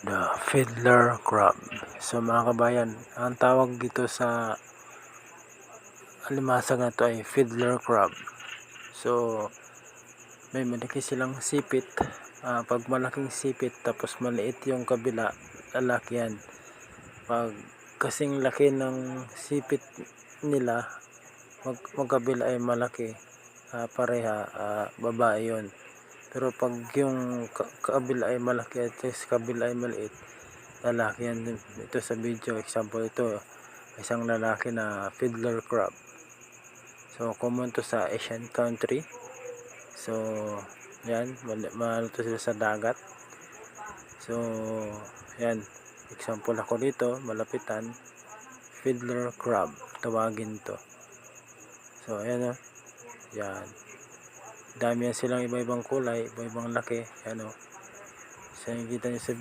The fiddler crab. So mga kabayan, ang tawag dito sa alimasag na to ay fiddler crab. So may malaki silang sipit. Pag malaking sipit tapos maliit yung kabila, lalaki yan. Pag kasing laki ng sipit nila, magkabila ay malaki, pareha, babae yun. Pero pag yung kabila ay malaki at sa kabila ay maliit, lalaki yan. Ito sa video, example ito, isang lalaki na fiddler crab. So common to sa Asian country. So yan, mahalo to sila sa dagat. So yan, example ako dito, malapitan, fiddler crab, tawagin to. So ayan o, yan, dami yan silang iba-ibang kulay, iba-ibang laki, yan o. So nakikita nyo sa video.